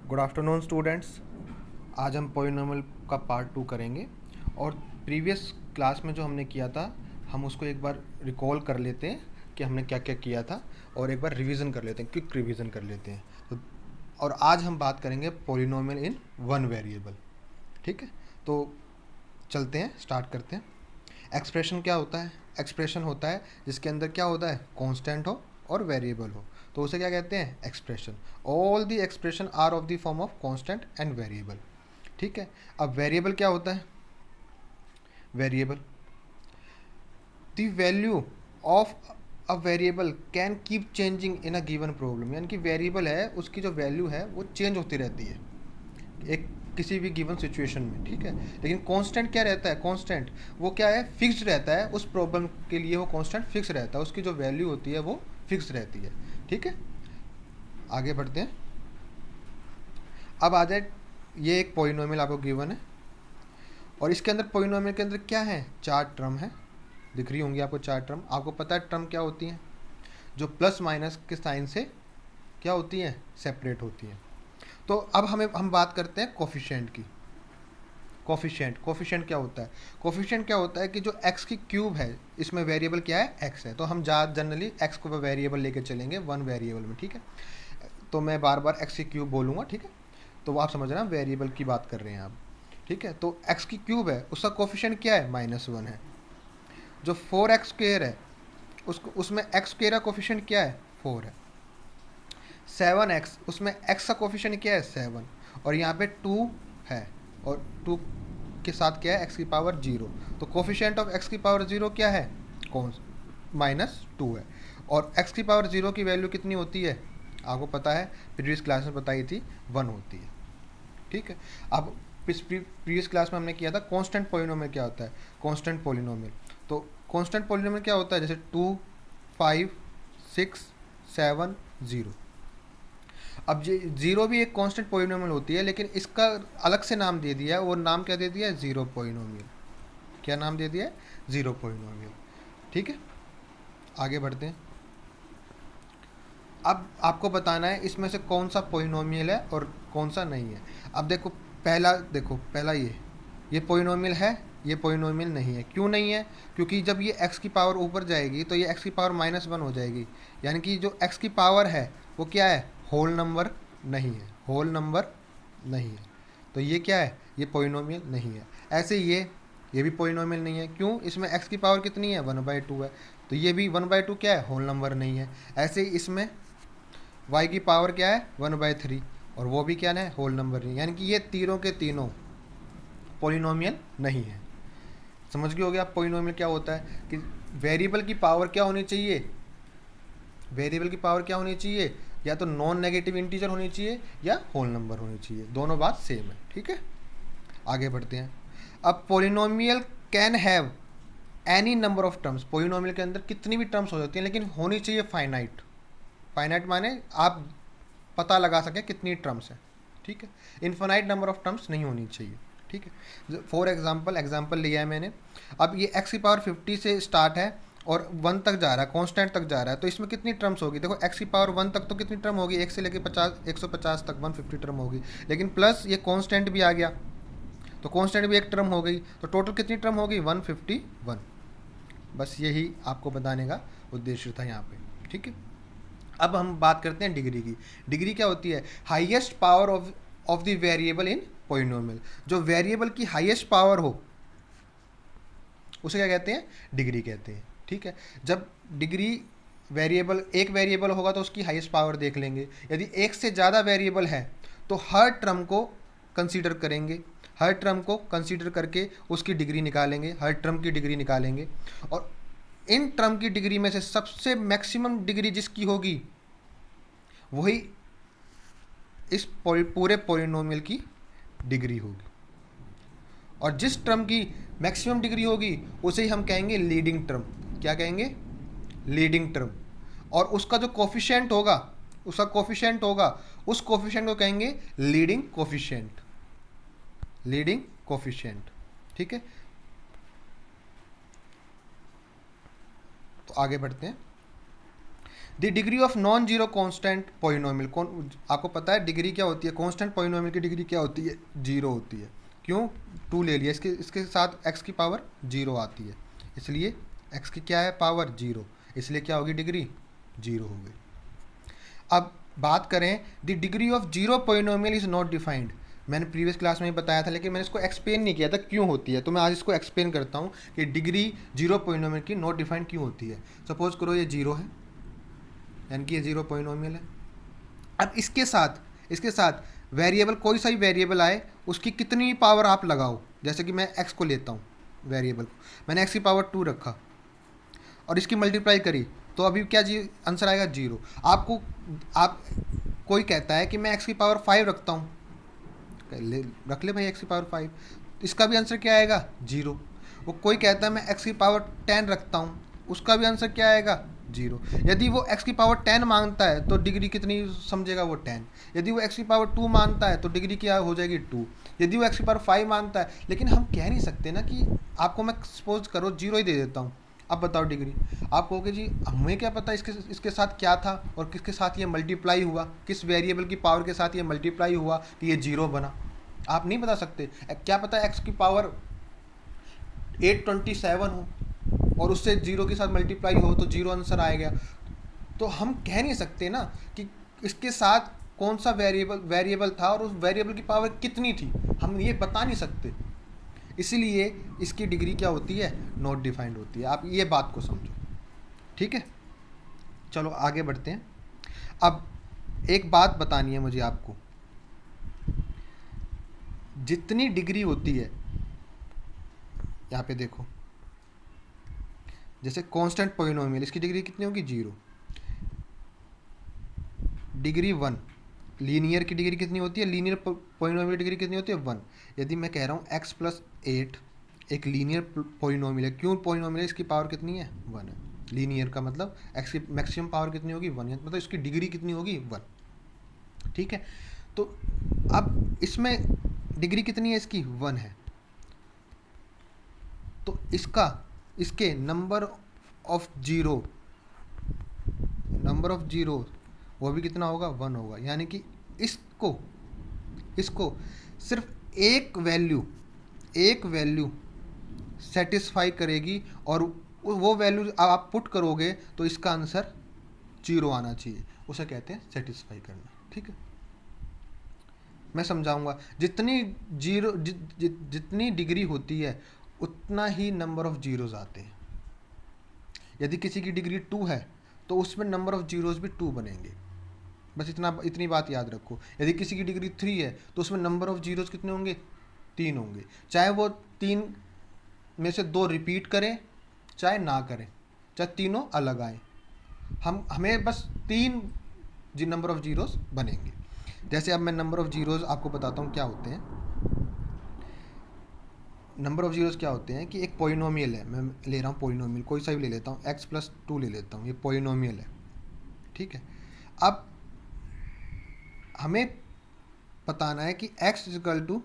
Good afternoon students. आज हम polynomial का पार्ट 2 करेंगे और प्रीवियस क्लास में जो हमने किया था हम उसको एक बार रिकॉल कर लेते हैं कि हमने क्या क्या किया था और एक बार रिवीजन कर लेते हैं, क्विक रिवीजन कर लेते हैं। तो और आज हम बात करेंगे पोलिनोमियल इन वन वेरिएबल। ठीक है, तो चलते हैं, स्टार्ट करते हैं। एक्सप्रेशन क्या होता है? एक्सप्रेशन होता है जिसके अंदर क्या होता है, कांस्टेंट हो और वेरिएबल हो, तो उसे क्या कहते हैं, expression. All the expression are of the form of constant and variable. ठीक है, अब वेरिएबल क्या होता है? Variable, the value of a variable can keep changing in a given problem, यानी कि वेरिएबल है उसकी जो वैल्यू है वो चेंज होती रहती है एक किसी भी गिवन सिचुएशन में। ठीक है, लेकिन कांस्टेंट क्या रहता है? कांस्टेंट वो क्या है, फिक्स्ड रहता है। उस प्रॉब्लम के लिए वो कांस्टेंट फिक्स रहता है, उसकी जो वैल्यू होती है वो फिक्स रहती है। ठीक है, आगे बढ़ते हैं। अब आ जाए, ये एक पॉलिनोमियल आपको गिवन है और इसके अंदर पॉलिनोमियल के अंदर क्या है, चार टर्म है, दिख रही होंगी आपको चार टर्म। आपको पता है टर्म क्या होती हैं, जो प्लस माइनस के साइन से क्या होती हैं, सेपरेट होती हैं। तो अब हम बात करते हैं कोफिशिएंट की। कोफिशिएंट क्या होता है? कोफिशिएंट क्या होता है कि जो x की क्यूब है, इसमें वेरिएबल क्या है, x है, तो हम जनरली x को वेरिएबल लेके चलेंगे वन वेरिएबल में। ठीक है, तो मैं बार बार x की क्यूब बोलूँगा। ठीक है, तो वो आप समझ रहे हैं वेरिएबल की बात कर रहे हैं आप। ठीक है, तो x की क्यूब है, उसका कोफिशिएंट क्या है, -1 है। जो 4x² है उसको, उसमें x² का कोफिशिएंट क्या है, 4 है। 7x, उसमें x का कोफिशिएंट क्या है, 7, और यहाँ पे 2 है और 2 के साथ क्या है, x की पावर 0। तो कोफिशिएंट ऑफ x की पावर 0 क्या है, कौन, -2 है। और x की पावर 0 की वैल्यू कितनी होती है, आपको पता है, प्रीवियस क्लास में बताई थी, 1 होती है। ठीक है, अब प्रीवियस क्लास में हमने किया था कांस्टेंट पॉलिनोमियल क्या होता है, कांस्टेंट पॉलिनोमियल। तो कांस्टेंट पॉलिनोमियल क्या होता है, जैसे 2, 5, 6, 7, 0। अब ये जीरो भी एक कांस्टेंट पॉलिनोमियल होती है, लेकिन इसका अलग से नाम दे दिया है। वो नाम क्या दे दिया है, जीरो पॉलिनोमियल। क्या नाम दे दिया है, जीरो पॉलिनोमियल। ठीक है, आगे बढ़ते हैं। अब आपको बताना है इसमें से कौन सा पॉलिनोमियल है और कौन सा नहीं है। अब देखो पहला ये पॉलिनोमियल है, ये पॉलिनोमियल नहीं है। क्यों नहीं है? क्योंकि जब ये x की पावर ऊपर जाएगी तो ये x की पावर -1 हो जाएगी, यानी कि जो x की पावर है वो क्या है, होल नंबर नहीं है, होल नंबर नहीं है। तो ये क्या है, ये पॉलिनोमियल नहीं है। ऐसे ये भी पॉलिनोमियल नहीं है। क्यों? इसमें x की पावर कितनी है, 1/2 है, तो ये भी 1/2 क्या है, होल नंबर नहीं है। ऐसे ही इसमें y की पावर क्या है, 1/3, और वो भी क्या है, होल नंबर नहीं, यानी कि ये तीनों के तीनों पॉलिनोमियल नहीं है। समझ गए हो गया आप पॉलिनोमियल क्या होता है, कि वेरिएबल की पावर क्या होनी चाहिए, वेरिएबल की पावर क्या होनी चाहिए, या तो नॉन नेगेटिव इंटीजर होनी चाहिए या होल नंबर होनी चाहिए, दोनों बात सेम है। ठीक है, आगे बढ़ते हैं। अब polynomial can have any number of terms, polynomial के अंदर कितनी भी टर्म्स हो सकती हैं, लेकिन होनी चाहिए फाइनाइट। फाइनाइट माने आप पता लगा सकें कितनी टर्म्स है। ठीक है, इन्फानाइट नंबर ऑफ टर्म्स नहीं होनी चाहिए। ठीक है, फॉर एग्जाम्पल लिया है मैंने। अब ये x की पावर 50 से स्टार्ट है और 1 तक जा रहा है, कांस्टेंट तक जा रहा है, तो इसमें कितनी टर्म्स होगी, देखो x की पावर 1 तक तो कितनी टर्म होगी, 1 से लेकर 150 तक 150 टर्म होगी। लेकिन प्लस ये कांस्टेंट भी आ गया तो कांस्टेंट भी एक टर्म हो गई, तो टोटल कितनी टर्म होगी, 151। बस यही आपको बताने का उद्देश्य था यहाँ पे। ठीक है, अब हम बात करते हैं डिग्री की। डिग्री क्या होती है, highest power of the variable in polynomial. जो वेरिएबल की हाईएस्ट पावर हो उसे क्या कहते हैं, डिग्री कहते हैं। ठीक है, जब डिग्री वेरिएबल, एक वेरिएबल होगा तो उसकी हाईएस्ट पावर देख लेंगे। यदि एक से ज़्यादा वेरिएबल है तो हर टर्म को कंसीडर करेंगे, हर टर्म को कंसीडर करके उसकी डिग्री निकालेंगे, हर टर्म की डिग्री निकालेंगे, और इन टर्म की डिग्री में से सबसे मैक्सिमम डिग्री जिसकी होगी वही इस पूरे पॉलिनोमियल की डिग्री होगी। और जिस टर्म की मैक्सिमम डिग्री होगी उसे ही हम कहेंगे लीडिंग टर्म। क्या कहेंगे, लीडिंग टर्म। और उसका जो कोफिशिएंट होगा, उसका कोफिशिएंट होगा, उस कोफिशिएंट को कहेंगे लीडिंग कोफिशिएंट, लीडिंग कोफिशिएंट। ठीक है, तो आगे बढ़ते हैं। The degree of non zero constant polynomial, कौन आपको पता है डिग्री क्या होती है, कांस्टेंट पोलिनोमियल की डिग्री क्या होती है, जीरो होती है। क्यों, टू ले लिया, इसके साथ एक्स की पावर जीरो आती है, इसलिए एक्स की क्या है पावर जीरो, इसलिए क्या होगी डिग्री जीरो हो गई। अब बात करें the degree of zero polynomial is not defined, मैंने प्रीवियस क्लास में ही बताया था लेकिन मैंने इसको एक्सप्लेन नहीं किया था क्यों होती है, तो मैं आज इसको एक्सप्लेन करता हूँ कि डिग्री जीरो पोलिनोमियल की नॉट डिफाइंड क्यों होती है। सपोज करो ये जीरो है, यानी कि ये जीरो पोलिनोमियल है। अब इसके साथ वेरिएबल, कोई सा ही वेरिएबल आए उसकी कितनी पावर आप लगाओ, जैसे कि मैं एक्स को लेता हूँ, वेरिएबल को मैंने एक्स की पावर टू रखा और इसकी मल्टीप्लाई करी, तो अभी क्या जी आंसर आएगा जीरो। आप कोई कहता है कि मैं एक्स की पावर फाइव रखता हूँ, रख ले भाई एक्स की पावर फाइव, इसका भी आंसर क्या आएगा जीरो। वो कोई कहता है मैं एक्स की पावर टेन रखता हूँ, उसका भी आंसर क्या आएगा जीरो। यदि वो एक्स की पावर टेन मांगता है तो डिग्री कितनी समझेगा वो टेन, यदि वो एक्स की पावर टू मानता है तो डिग्री क्या हो जाएगी टू, यदि वो एक्स की पावर फाइव मानता है। लेकिन हम कह नहीं सकते ना कि आपको मैं सपोज करो जीरो ही दे देता हूँ, अब बताओ डिग्री, आप कहोगे जी हमें क्या पता इसके साथ क्या था और किसके साथ ये मल्टीप्लाई हुआ, किस वेरिएबल की पावर के साथ ये मल्टीप्लाई हुआ कि ये जीरो बना, आप नहीं बता सकते। क्या पता एक्स की पावर 827 हो और उससे जीरो के साथ मल्टीप्लाई हो तो जीरो आंसर आएगा। तो हम कह नहीं सकते ना कि इसके साथ कौन सा वेरिएबल था और उस वेरिएबल की पावर कितनी थी, हम ये बता नहीं सकते, इसीलिए इसकी डिग्री क्या होती है, नॉट डिफाइंड होती है। आप ये बात को समझो, ठीक है। चलो आगे बढ़ते हैं। अब एक बात बतानी है मुझे आपको, जितनी डिग्री होती है, यहाँ पे देखो जैसे कांस्टेंट पोलिनोमियल, इसकी डिग्री कितनी होगी जीरो। डिग्री वन, लीनियर की डिग्री कितनी होती है, लीनियर पोलिनोमियल की डिग्री कितनी होती है वन। यदि मैं कह रहा हूँ एक्स प्लस एट एक लीनियर पोलिनोमियल है, क्यों पोलिनोमियल है, इसकी पावर कितनी है वन है। लीनियर का मतलब एक्स की मैक्सिमम पावर कितनी होगी वन, मतलब इसकी डिग्री कितनी होगी वन, ठीक है। तो अब इसमें डिग्री कितनी है इसकी वन है, तो इसके नंबर ऑफ जीरो वो भी कितना होगा वन होगा, यानी कि इसको सिर्फ एक वैल्यू सेटिस्फाई करेगी और वो वैल्यू आप पुट करोगे तो इसका आंसर जीरो आना चाहिए, उसे कहते हैं सेटिस्फाई करना, ठीक है। मैं समझाऊंगा, जितनी डिग्री होती है उतना ही नंबर ऑफ जीरोज आते हैं। यदि किसी की डिग्री टू है तो उसमें नंबर ऑफ जीरोज भी टू बनेंगे, बस इतनी बात याद रखो। यदि किसी की डिग्री थ्री है तो उसमें नंबर ऑफ जीरोज कितने होंगे, तीन होंगे, चाहे वो तीन में से दो रिपीट करें चाहे ना करें, चाहे तीनों अलग आए, हमें बस तीन नंबर ऑफ जीरोज बनेंगे। जैसे अब मैं नंबर ऑफ जीरोज आपको बताता हूँ क्या होते हैं। नंबर ऑफ जीरोज क्या होते हैं कि एक पोलिनोमियल है, मैं ले रहा हूँ पोलिनोमियल कोई सा भी ले लेता हूँ, एक्स प्लस टू ले लेता हूँ, ये पोलिनोमियल है, ठीक है। अब हमें बताना है कि x is equal to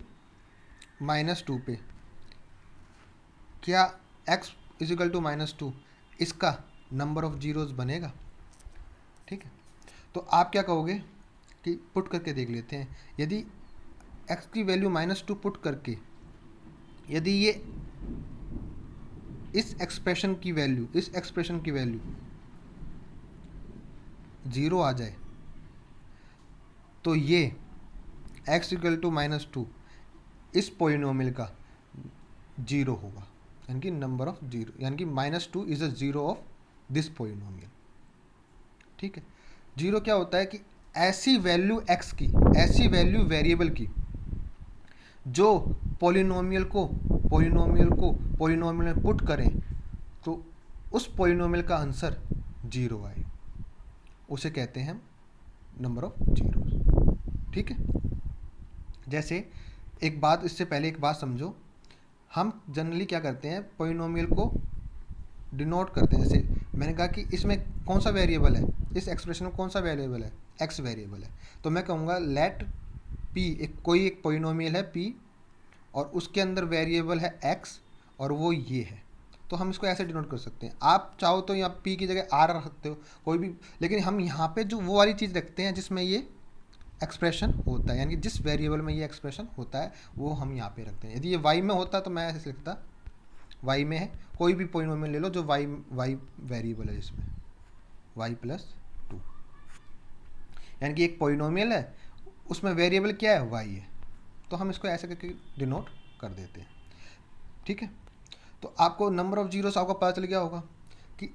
minus two पे क्या x is equal to minus two इसका नंबर ऑफ जीरोज बनेगा, ठीक है। तो आप क्या कहोगे कि पुट करके देख लेते हैं। यदि x की वैल्यू माइनस टू पुट करके यदि ये इस एक्सप्रेशन की वैल्यू ज़ीरो आ जाए तो ये x equal to minus two इस पोलिनोमियल का जीरो होगा, यानी कि नंबर ऑफ जीरो, यानी कि minus two is a zero of this polynomial, ठीक है। जीरो क्या होता है कि ऐसी वैल्यू x की, ऐसी वैल्यू वेरिएबल की जो पोलिनोमियल में पुट करें तो उस पोलिनोमियल का आंसर जीरो आए, उसे कहते हैं नंबर ऑफ जीरो, ठीक है। जैसे इससे पहले एक बात समझो, हम जनरली क्या करते हैं पोलिनोमियल को डिनोट करते हैं। जैसे मैंने कहा कि इसमें कौन सा वेरिएबल है, इस एक्सप्रेशन में कौन सा वेरिएबल है, एक्स वेरिएबल है, तो मैं कहूँगा लेट पी, कोई एक पोलिनोमियल है पी और उसके अंदर वेरिएबल है एक्स और वो ये है, तो हम इसको ऐसे डिनोट कर सकते हैं। आप चाहो तो यहाँ p की जगह r रख सकते हो कोई भी, लेकिन हम यहाँ पे जो वो वाली चीज़ रखते हैं जिसमें ये एक्सप्रेशन होता है, यानी कि जिस वेरिएबल में ये एक्सप्रेशन होता है वो हम यहाँ पे रखते हैं। यदि ये y में होता तो मैं ऐसे लिखता, y में है, कोई भी पॉलिनोमियल ले लो जो y वेरिएबल है, जिसमें y+2, यानी कि एक पॉलिनोमियल है उसमें वेरिएबल क्या है, y है, तो हम इसको ऐसे करके डिनोट कर देते हैं। ठीक है, तो आपको नंबर ऑफ जीरोस आपको पता चल गया होगा कि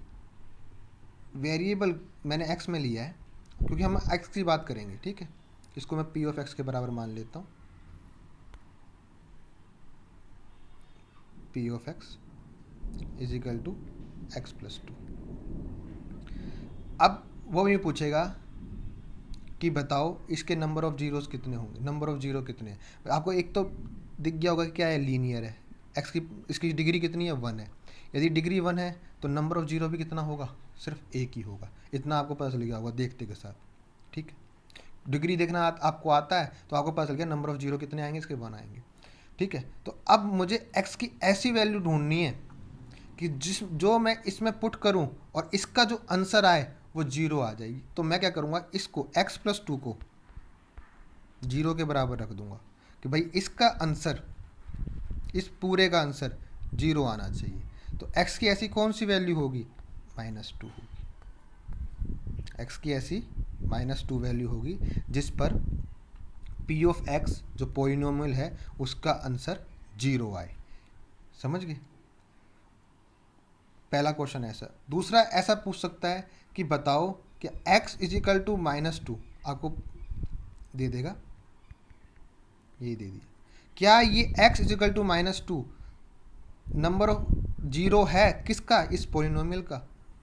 वेरिएबल मैंने x में लिया है, क्योंकि हम x की बात करेंगे। ठीक है, इसको मैं p(x) के बराबर मान लेता हूँ, p(x) = x+2। अब वो भी पूछेगा कि बताओ इसके नंबर ऑफ जीरोस कितने होंगे, नंबर ऑफ जीरो कितने हैं। आपको एक तो दिख गया होगा कि क्या है, लीनियर है, x की इसकी डिग्री कितनी है, 1 है। यदि डिग्री 1 है तो नंबर ऑफ जीरो भी कितना होगा, सिर्फ एक ही होगा। इतना आपको पता चल गया होगा देखते के साथ। ठीक है, डिग्री देखना आपको आता है तो आपको पता चल गया नंबर ऑफ जीरो कितने आएंगे, इसके 1 आएंगे। ठीक है, तो अब मुझे x की ऐसी वैल्यू ढूंढनी है कि जो मैं इसमें पुट करूं और इसका जो आंसर आए वो 0 आ जाएगी। तो मैं क्या करूंगा, इसको x+2 को 0 के बराबर रख दूंगा कि भाई इसका आंसर, इस पूरे का आंसर 0 आना चाहिए। तो x की ऐसी कौन सी वैल्यू होगी, -2 होगी। x की ऐसी -2 वैल्यू होगी जिस पर p(x) जो पॉलिनोमियल है उसका आंसर 0 आए। समझ गए, पहला क्वेश्चन ऐसा। दूसरा ऐसा पूछ सकता है कि बताओ कि x = -2 आपको दे देगा, ये दे दिया, क्या ये x = -2 नंबर ऑफ जीरो है किसका, इस पॉलिनोमियल का।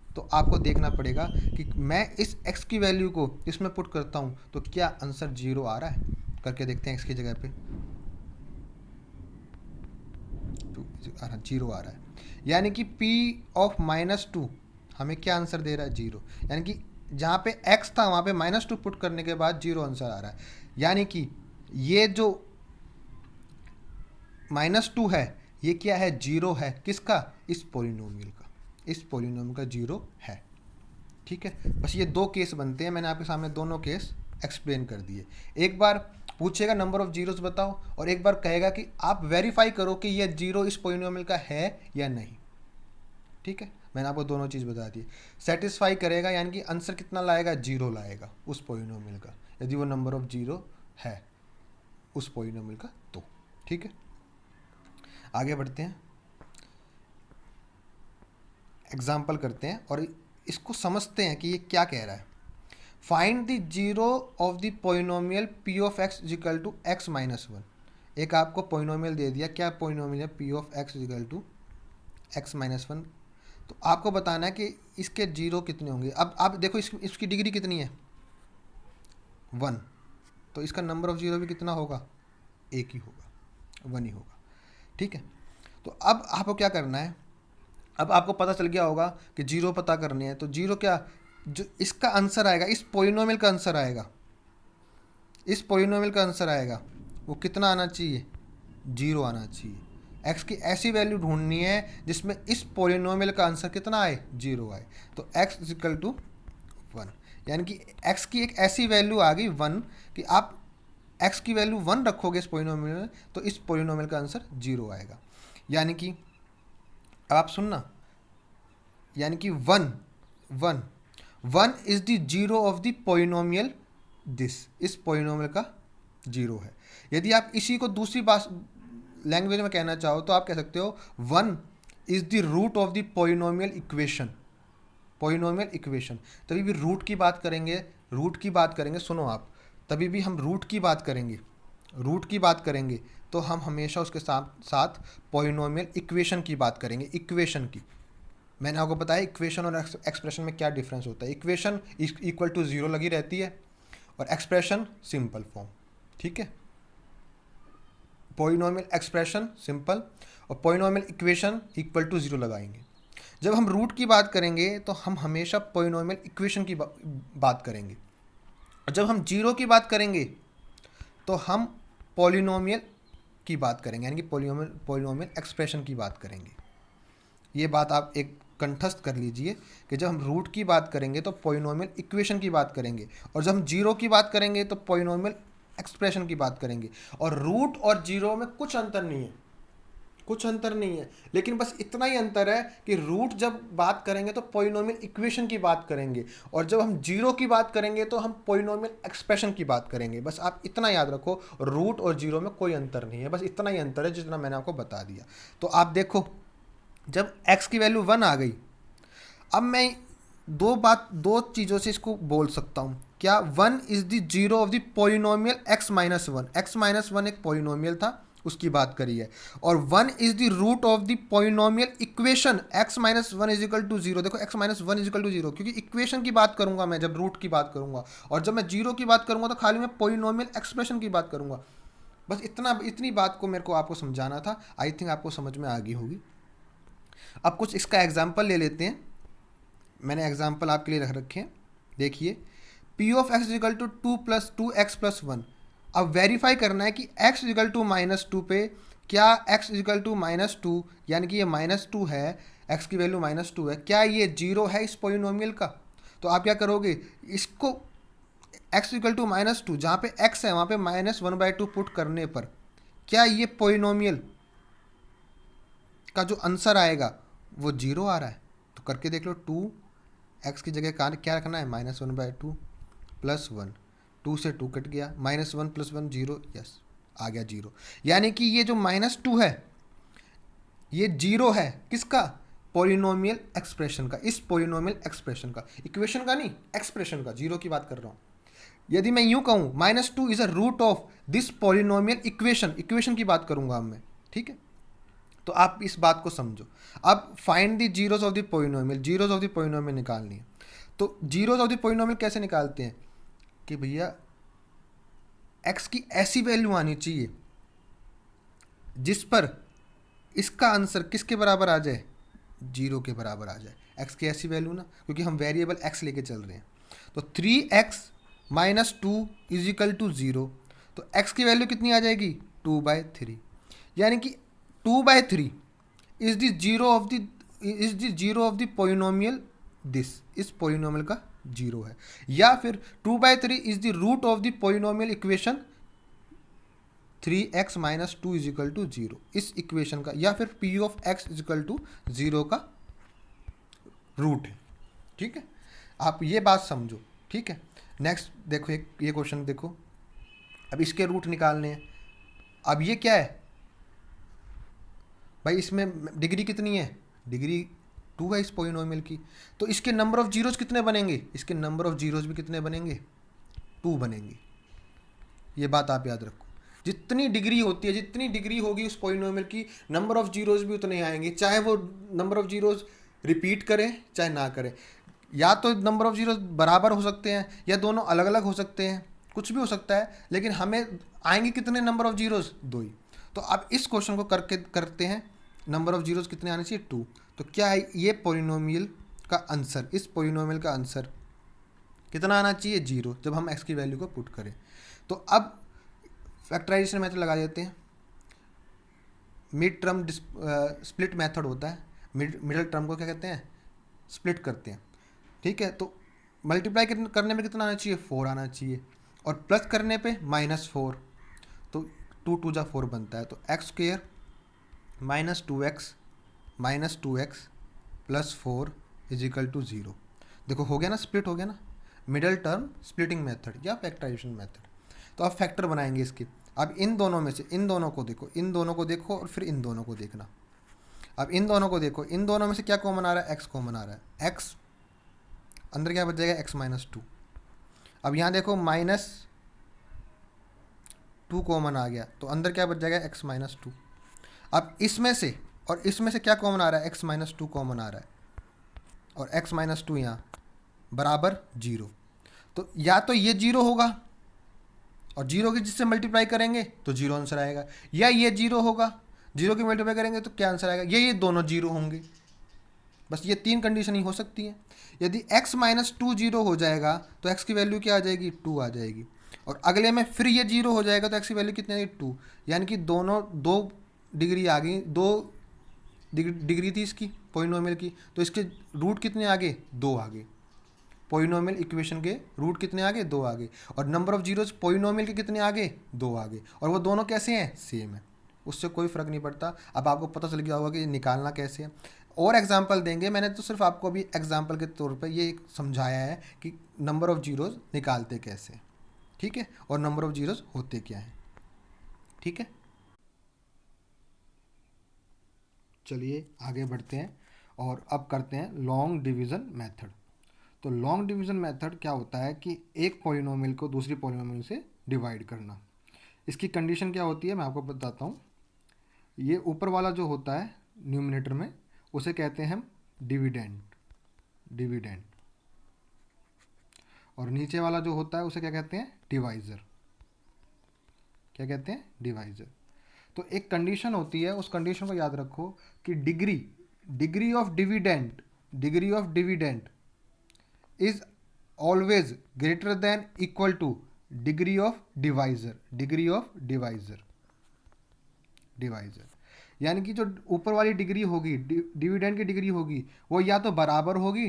तो आपको देखना पड़ेगा कि मैं इस x की वैल्यू को इसमें पुट करता हूँ तो क्या आंसर 0 आ रहा है, करके देखते हैं। x की जगह पे 0 आ रहा है, यानी कि p(-2) हमें क्या आंसर दे रहा है, 0। यानी कि जहाँ पे x था वहाँ पे -2 पुट करने के बाद 0 आंसर आ रहा है। यानी कि ये जो -2 है ये क्या है, 0 है, किसका, इस पॉलिनोमियल का, इस पॉलिनोमियल का 0 है। ठीक है, बस ये 2 केस बनते हैं, मैंने आपके सामने दोनों केस एक्सप्लेन कर दिए। एक बार पूछेगा नंबर ऑफ जीरोस बताओ, और एक बार कहेगा कि आप वेरीफाई करो कि ये 0 इस पॉलिनोमियल का है या नहीं। ठीक है, मैंने आपको दोनों चीज़ बता दी। सेटिस्फाई करेगा यानी कि आंसर कितना लाएगा, 0 लाएगा उस पॉलिनोमियल का, यदि वो नंबर ऑफ 0 है उस पॉलिनोमियल का तो। ठीक है, आगे बढ़ते हैं, एग्जाम्पल करते हैं और इसको समझते हैं कि ये क्या कह रहा है। Find the zero of the polynomial p(x) = x-1। एक आपको पॉलिनोमियल दे दिया, क्या पॉलिनोमियल है, p(x) = x-1। तो आपको बताना है कि इसके जीरो कितने होंगे। अब आप देखो इसकी डिग्री कितनी है, 1, तो इसका नंबर ऑफ जीरो भी कितना होगा, एक ही होगा, 1 ही होगा। ठीक है, तो अब आपको क्या करना है, अब आपको पता चल गया होगा कि 0 पता करने हैं। तो 0 क्या, जो इसका आंसर आएगा, इस पॉलिनोमियल का आंसर आएगा, इस पॉलिनोमियल का आंसर आएगा, वो कितना आना चाहिए, 0 आना चाहिए। x की ऐसी वैल्यू ढूंढनी है जिसमें इस पॉलिनोमियल का आंसर कितना आए, 0 आए। तो x = 1, यानी कि x की एक ऐसी वैल्यू आ गई 1 कि आप x की वैल्यू 1 रखोगे इस पॉलिनोमियल में तो इस पॉलिनोमियल का आंसर 0 आएगा। यानी कि अब आप सुनना, यानी कि 1 is the zero of the polynomial this, इस पॉलिनोमियल का 0 है। यदि आप इसी को दूसरी लैंग्वेज में कहना चाहो तो आप कह सकते हो 1 is the root of the polynomial equation. Polynomial equation, तभी भी रूट की बात करेंगे, सुनो आप, तभी भी हम रूट की बात करेंगे तो हम हमेशा उसके साथ पॉलिनोमियल इक्वेशन की बात करेंगे। इक्वेशन की मैंने आपको बताया इक्वेशन और एक्सप्रेशन में क्या डिफरेंस होता है। इक्वेशन = 0 लगी रहती है और एक्सप्रेशन सिंपल फॉर्म। ठीक है, पॉलिनोमियल एक्सप्रेशन सिंपल और पॉलिनोमियल इक्वेशन = 0 लगाएंगे। जब हम रूट की बात करेंगे तो हम हमेशा पॉलिनोमियल इक्वेशन की बात करेंगे, और जब हम 0 की बात करेंगे तो हम पॉलिनोमियल की बात करेंगे, यानी कि पॉलिनोमियल एक्सप्रेशन की बात करेंगे। ये बात आप एक कंठस्थ कर लीजिए कि जब हम रूट की बात करेंगे तो पॉलिनोमियल इक्वेशन की बात करेंगे, और जब हम जीरो की बात करेंगे तो पॉलिनोमियल एक्सप्रेशन की बात करेंगे। और रूट और जीरो में कुछ अंतर नहीं है, कुछ अंतर नहीं है, लेकिन बस इतना ही अंतर है कि रूट जब बात करेंगे तो पॉलिनोमियल इक्वेशन की बात करेंगे, और जब हम जीरो की बात करेंगे तो हम पॉलिनोमियल एक्सप्रेशन की बात करेंगे। बस आप इतना याद रखो, रूट और जीरो में कोई अंतर नहीं है, बस इतना ही अंतर है जितना मैंने आपको बता दिया। तो आप देखो, जब x की वैल्यू 1 आ गई, अब मैं दो चीज़ों से इसको बोल सकता हूँ। क्या 1 is the zero of the polynomial x minus one, x minus one एक पॉलिनोमियल था, उसकी बात करी है। और 1 is the root of the polynomial equation x minus one is equal to zero. देखो x minus one is equal to zero, क्योंकि equation की बात करूंगा मैं जब रूट की बात करूंगा, और जब मैं जीरो की बात करूंगा तो खाली मैं पॉलिनोमियल एक्सप्रेशन की बात करूंगा। बस इतनी बात को मेरे को आपको समझाना था। आई थिंक आपको समझ में आ गई होगी। अब कुछ इसका एग्जाम्पल ले लेते हैं। मैंने एग्जाम्पल आपके लिए रख रखे हैं, देखिए। P of x is equal to 2 plus 2x plus 1। अब वेरीफाई करना है कि x is equal to minus two पे क्या x is equal to minus two, यानी कि ये माइनस टू है, x की वैल्यू माइनस टू है, क्या ये जीरो है इस पॉलिनोमियल का? तो आप क्या करोगे, इसको x is equal to minus two, जहाँ पे x है वहाँ पे -1/2 पुट करने पर क्या ये पॉलिनोमियल का जो आंसर आएगा वो जीरो आ रहा है? तो करके देख लो। 2x की जगह क्या रखना है, -1/2 प्लस 1, 2 से 2 कट गया, -1 प्लस 1 जीरो, यस आ गया जीरो। यानी कि ये जो -2 है ये जीरो है किसका, पॉलिनोमियल एक्सप्रेशन का, इस पॉलिनोमियल एक्सप्रेशन का, इक्वेशन का नहीं, एक्सप्रेशन का, जीरो की बात कर रहा हूँ। यदि मैं यूं कहूँ -2 is a root of this polynomial equation, equation की बात करूंगा अब मैं, ठीक है। तो आप इस बात को समझो। अब find the zeros of the polynomial, zeros of the polynomial निकालनी है। तो जीरोस ऑफ द पॉलिनोमियल कैसे निकालते हैं कि भैया x की ऐसी वैल्यू आनी चाहिए जिस पर इसका आंसर किसके बराबर आ जाए, जीरो के बराबर आ जाए। x की ऐसी वैल्यू ना, क्योंकि हम वेरिएबल x लेके चल रहे हैं। तो 3x minus two is equal to zero, तो x की वैल्यू कितनी आ जाएगी, 2/3। यानी कि 2/3 is the zero of the polynomial this, इस पॉलिनोमियल का जीरो है। या फिर 2/3 is the root of the polynomial equation 3x minus two is equal to zero, इस इक्वेशन का, या फिर p of x is equal to zero का रूट है, ठीक है। आप ये बात समझो, ठीक है। नेक्स्ट देखो, एक ये क्वेश्चन देखो। अब इसके रूट निकालने हैं। अब ये क्या है भाई, इसमें डिग्री कितनी है, डिग्री 2 है इस पॉलिनोमियल की। तो इसके नंबर ऑफ जीरोज कितने बनेंगे, इसके नंबर ऑफ जीरोज भी कितने बनेंगे, 2 बनेंगे। ये बात आप याद रखो। जितनी डिग्री होती है, जितनी डिग्री होगी उस पॉलिनोमियल की, नंबर ऑफ जीरोज भी उतने आएंगे, चाहे वो नंबर ऑफ जीरोज रिपीट करें चाहे ना करें। या तो नंबर ऑफ जीरोज बराबर हो सकते हैं या दोनों अलग अलग हो सकते हैं, कुछ भी हो सकता है, लेकिन हमें आएंगे कितने नंबर ऑफ जीरोज, 2 ही। तो अब इस क्वेश्चन को करते हैं, नंबर ऑफ जीरोज कितने आने चाहिए, 2। तो क्या है ये पॉलिनोमियल का आंसर, इस पॉलिनोमियल का आंसर कितना आना चाहिए, 0, जब हम x की वैल्यू को पुट करें। तो अब फैक्टराइजेशन मेथड लगा देते हैं। मिड टर्म स्प्लिट मेथड होता है, मिडल टर्म को क्या कहते हैं, स्प्लिट करते हैं, ठीक है। तो मल्टीप्लाई करने में कितना आना चाहिए, 4 आना चाहिए, और प्लस करने पे -4, तो 2 2 जा 4 बनता है। तो x² -2x plus 4 is equal to 0। देखो हो गया ना, स्प्लिट हो गया ना, मिडल टर्म स्प्लिटिंग मेथड या फैक्टराइजेशन मेथड। तो अब फैक्टर बनाएंगे इसके। अब इन दोनों में से इन दोनों को देखो, इन दोनों को देखो, और फिर इन दोनों को देखना। अब इन दोनों को देखो, इन दोनों में से क्या कॉमन आ रहा है, x कॉमन आ रहा है। x अंदर क्या बच जाएगा, x माइनस 2। अब यहाँ देखो -2 कॉमन आ गया, तो अंदर क्या बच जाएगा, x माइनस 2। अब इसमें से और इसमें से क्या कॉमन आ रहा है, x माइनस 2 कॉमन आ रहा है, और x माइनस 2 यहाँ बराबर 0। तो या तो ये 0 होगा, और 0 की जिससे मल्टीप्लाई करेंगे तो 0 आंसर आएगा, या ये 0 होगा, 0 की मल्टीप्लाई करेंगे तो क्या आंसर आएगा, ये दोनों 0 होंगे। बस ये 3 कंडीशन ही हो सकती है। यदि x माइनस 2 0 हो जाएगा तो x की वैल्यू क्या आ जाएगी, 2 आ जाएगी, और अगले में फिर ये 0 हो जाएगा तो x की वैल्यू कितनी आएगी, 2। यानी कि दोनों 2 डिग्री आ गई, 2 डिग्री थी इसकी पोलिनोमियल की, तो इसके रूट कितने आगे, 2 आगे। पोलिनोमियल इक्वेशन के रूट कितने आगे, 2 आगे। और नंबर ऑफ जीरोस पोलिनोमियल के कितने आगे, 2 आगे। और वो दोनों कैसे हैं, सेम है, उससे कोई फ़र्क नहीं पड़ता। अब आपको पता चल गया होगा कि निकालना कैसे है। और एग्जाम्पल देंगे, मैंने तो सिर्फ आपको अभी एग्जाम्पल के तौर पर ये समझाया है कि नंबर ऑफ जीरोस निकालते कैसे, ठीक है, और नंबर ऑफ जीरोस होते क्या हैं, ठीक है। चलिए आगे बढ़ते हैं और अब करते हैं लॉन्ग डिवीज़न मेथड। तो लॉन्ग डिवीज़न मेथड क्या होता है कि एक पॉलिनोमियल को दूसरी पॉलिनोमियल से डिवाइड करना। इसकी कंडीशन क्या होती है मैं आपको बताता हूँ। ये ऊपर वाला जो होता है न्यूमिनेटर में, उसे कहते हैं हम डिविडेंड, डिविडेंड। और नीचे वाला जो होता है उसे क्या कहते हैं, डिवाइज़र। क्या कहते हैं, डिवाइज़र। तो एक कंडीशन होती है, उस कंडीशन को याद रखो कि degree of dividend, degree of dividend is always greater than equal two degree of divisor, degree of divisor, divisor. यानी कि जो ऊपर वाली डिग्री होगी, डिविडेंड की डिग्री होगी, वो या तो बराबर होगी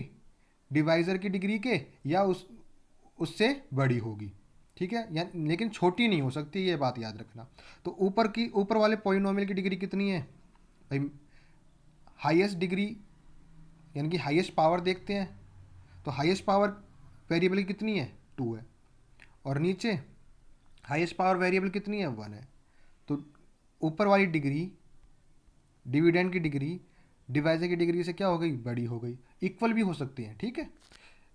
डिवाइज़र की डिग्री के, या उससे बड़ी होगी, ठीक है, या लेकिन छोटी नहीं हो सकती, ये बात याद रखना। तो ऊपर वाले पॉलिनोमियल की डिग्री कितनी है भाई, हाईएस्ट डिग्री यानी कि हाईएस्ट पावर देखते हैं, तो हाईएस्ट पावर वेरिएबल की कितनी है, 2 है। और नीचे हाईएस्ट पावर वेरिएबल कितनी है, 1 है। तो ऊपर वाली डिग्री, डिविडेंड की डिग्री डिवाइजर की डिग्री से क्या हो गई, बड़ी हो गई। इक्वल भी हो सकती है, ठीक है,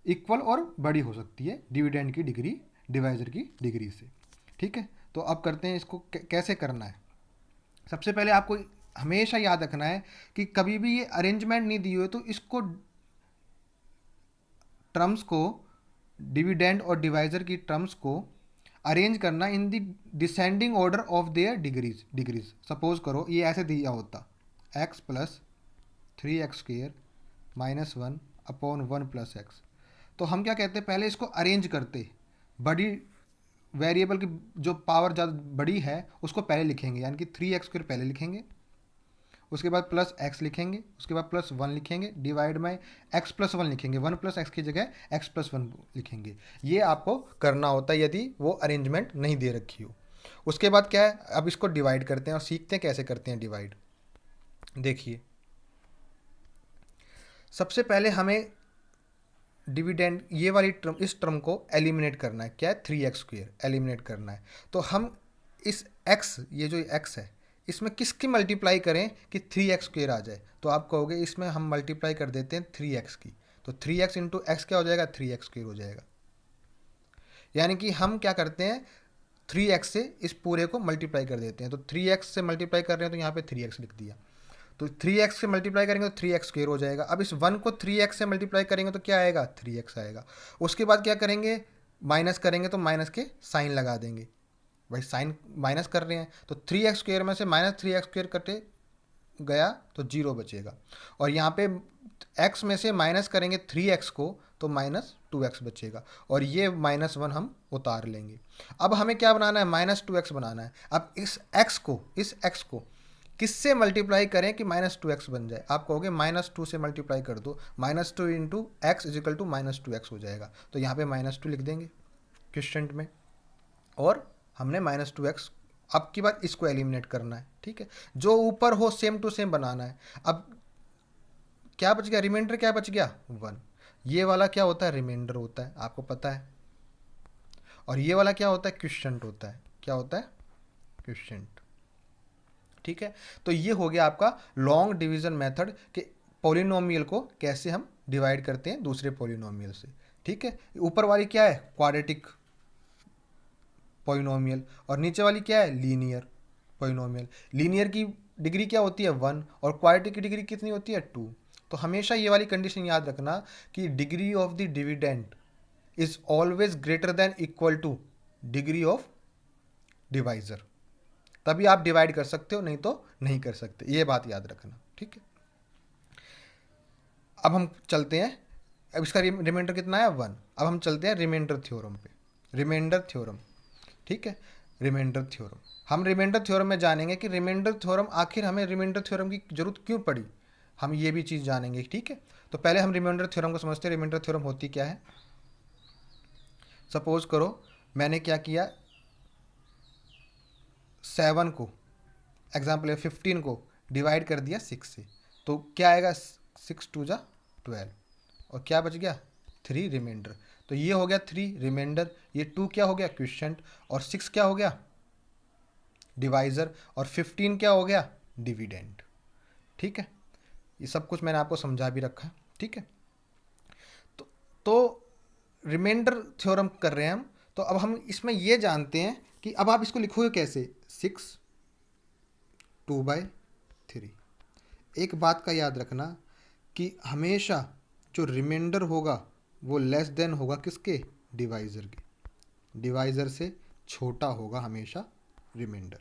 इक्वल और बड़ी हो सकती है डिविडेंड की डिग्री डिवाइजर की डिग्री से, ठीक है। तो अब करते हैं इसको कैसे करना है। सबसे पहले आपको हमेशा याद रखना है कि कभी भी ये अरेंजमेंट नहीं दी हुई तो इसको, टर्म्स को, डिविडेंड और डिवाइजर की टर्म्स को अरेंज करना in the descending order of their degrees. Suppose करो ये ऐसे दिया होता, x plus 3x² minus 1 upon 1 plus x. तो हम क्या कहते हैं, पहले इसको अरेंज करते, बड़ी वेरिएबल की जो पावर ज़्यादा बड़ी है उसको पहले लिखेंगे, यानी कि 3x² पहले लिखेंगे, उसके बाद प्लस x लिखेंगे, उसके बाद प्लस 1 लिखेंगे, डिवाइड में x प्लस 1 लिखेंगे, 1 प्लस एक्स की जगह x प्लस 1 लिखेंगे। ये आपको करना होता है यदि वो अरेंजमेंट नहीं दे रखी हो। उसके बाद क्या है, अब इसको डिवाइड करते हैं और सीखते हैं कैसे करते हैं डिवाइड। देखिए सबसे पहले हमें डिविडेंड ये वाली टर्म, इस टर्म को एलिमिनेट करना है। क्या है, 3x² एलिमिनेट करना है। तो हम इस x, ये जो x है, इसमें किसकी मल्टीप्लाई करें कि 3x² आ जाए। तो आप कहोगे इसमें हम मल्टीप्लाई कर देते हैं 3x की, तो 3x इंटू एक्स क्या हो जाएगा, 3x² हो जाएगा। यानी कि हम क्या करते हैं, 3x से इस पूरे को मल्टीप्लाई कर देते हैं। तो 3x से मल्टीप्लाई कर रहे हैं तो यहाँ पे 3x लिख दिया। तो 3x से मल्टीप्लाई करेंगे तो 3x² हो जाएगा। अब इस 1 को 3x से मल्टीप्लाई करेंगे तो क्या आएगा, 3x आएगा। उसके बाद क्या करेंगे, माइनस करेंगे तो माइनस के साइन लगा देंगे, भाई साइन माइनस कर रहे हैं। तो 3x² में से माइनस 3x² कटे गया तो 0 बचेगा। और यहाँ पे x में से माइनस करेंगे 3x को तो माइनस 2x बचेगा, और ये -1 हम उतार लेंगे। अब हमें क्या बनाना है, -2x बनाना है। अब इस x को किससे मल्टीप्लाई करें कि -2x बन जाए। आप कहोगे -2 से मल्टीप्लाई कर दो, -2 into x is equal to -2x हो जाएगा। तो यहाँ पे -2 लिख देंगे क्वेश्चन में, और हमने -2x, अब की बार इसको एलिमिनेट करना है, ठीक है। जो ऊपर हो सेम टू सेम बनाना है। अब क्या बच गया, रिमाइंडर क्या बच गया, 1। ये वाला क्या होता है, रिमाइंडर होता है, आपको पता है। और ये वाला क्या होता है, क्वोशिएंट होता है। क्या होता है, क्वोशिएंट, ठीक है। तो ये हो गया आपका लॉन्ग डिवीजन मेथड के पॉलिनोमियल को कैसे हम डिवाइड करते हैं दूसरे पॉलिनोमियल से, ठीक है। ऊपर वाली क्या है, क्वाड्रेटिक पॉलिनोमियल, और नीचे वाली क्या है, लीनियर पॉलिनोमियल। लीनियर की डिग्री क्या होती है, 1, और क्वाड्रेटिक की डिग्री कितनी होती है, 2। तो हमेशा ये वाली कंडीशन याद रखना कि degree of the dividend is always greater than equal two degree of divisor. तभी आप डिवाइड कर सकते हो, नहीं तो नहीं कर सकते, ये बात याद रखना, ठीक है। अब हम चलते हैं, अब इसका रिमाइंडर कितना है, 1। अब हम चलते हैं रिमाइंडर थ्योरम पे, रिमाइंडर थ्योरम, ठीक है। रिमाइंडर थ्योरम, हम रिमाइंडर थ्योरम में जानेंगे कि रिमाइंडर थ्योरम, आखिर हमें रिमाइंडर थ्योरम की जरूरत क्यों पड़ी। हम ये भी चीज़ जानेंगे, ठीक है। तो पहले हम रिमाइंडर थ्योरम को समझते हैं। रिमाइंडर थ्योरम होती क्या है। सपोज करो मैंने क्या किया, 7 को, एग्जाम्पल 15 को डिवाइड कर दिया 6 से, तो क्या आएगा, 6 2 जा 12, और क्या बच गया 3 रिमाइंडर। तो ये हो गया 3 रिमाइंडर, ये 2 क्या हो गया क्विशेंट, और 6 क्या हो गया डिवाइज़र, और 15 क्या हो गया डिविडेंड। ठीक है, ये सब कुछ मैंने आपको समझा भी रखा है, ठीक है। तो रिमाइंडर थ्योरम कर रहे हैं हम। तो अब हम इसमें ये जानते हैं कि अब आप इसको लिखोगे कैसे, 6 2/3। एक बात का याद रखना कि हमेशा जो रिमाइंडर होगा वो लेस देन होगा किसके, डिवाइज़र के। डिवाइज़र से छोटा होगा हमेशा रिमाइंडर,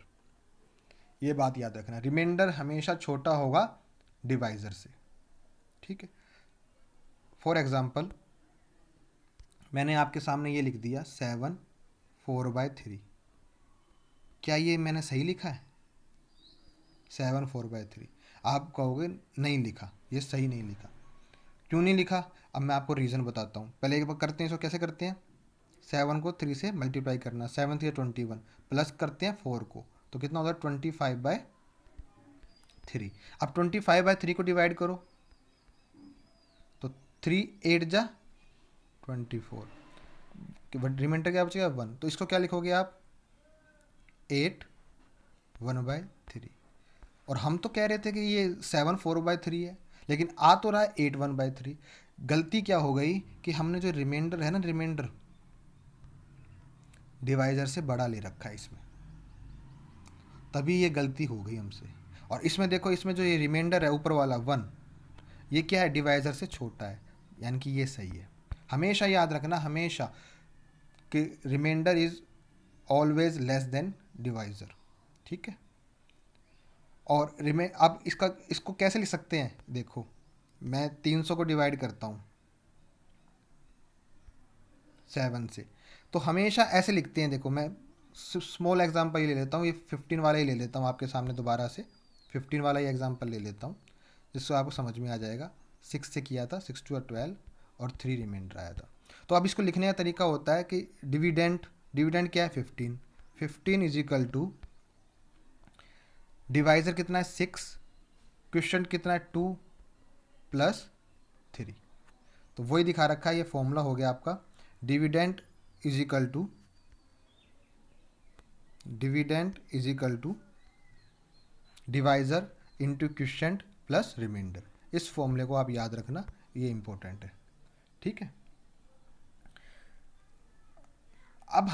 ये बात याद रखना। रिमाइंडर हमेशा छोटा होगा डिवाइज़र से, ठीक है। फॉर एग्जांपल मैंने आपके सामने ये लिख दिया 7 4/3, क्या ये मैंने सही लिखा है 7 4/3। आप कहोगे नहीं लिखा, ये सही नहीं लिखा। क्यों नहीं लिखा, अब मैं आपको रीज़न बताता हूँ। पहले एक बार करते हैं इसको, कैसे करते हैं, 7 को 3 से मल्टीप्लाई करना, 7 3 21, प्लस करते हैं 4 को, तो कितना होगा 25/3। अब 25/3 को डिवाइड करो, तो 3 8 जा 24, रिमाइंडर क्या बचेगा 1। तो इसको क्या लिखोगे आप 8 1/3। और हम तो कह रहे थे कि ये 7 4/3 है, लेकिन आ तो रहा है 8 1/3। गलती क्या हो गई कि हमने जो रिमाइंडर है ना, रिमाइंडर डिवाइज़र से बड़ा ले रखा है इसमें, तभी ये गलती हो गई हमसे। और इसमें देखो, इसमें जो ये रिमाइंडर है ऊपर वाला 1, ये क्या है डिवाइज़र से छोटा है, यानी कि ये सही है। हमेशा याद रखना, हमेशा कि remainder is always less than divisor, ठीक है। और अब इसको कैसे लिख सकते हैं, देखो मैं 300 को डिवाइड करता हूँ 7 से, तो हमेशा ऐसे लिखते हैं। देखो मैं स्मॉल एग्जांपल ही ले लेता हूँ, ये 15 वाला ही ले लेता हूँ आपके सामने दोबारा से, 15 वाला ही एग्जांपल ले लेता हूँ जिससे आपको समझ में आ जाएगा। 6 से किया था, 6 2 12 और 3 रिमाइंडर आया था। तो अब इसको लिखने का तरीका होता है कि डिविडेंड क्या है 15, 15 इज इक्वल टू डिवाइज़र कितना है 6, क्वेश्चन कितना है 2 + 3। तो वही दिखा रखा है, ये फॉर्मूला हो गया आपका, dividend is equal to divisor into question plus remainder. इस फॉर्मूले को आप याद रखना, ये इंपॉर्टेंट है, ठीक है। अब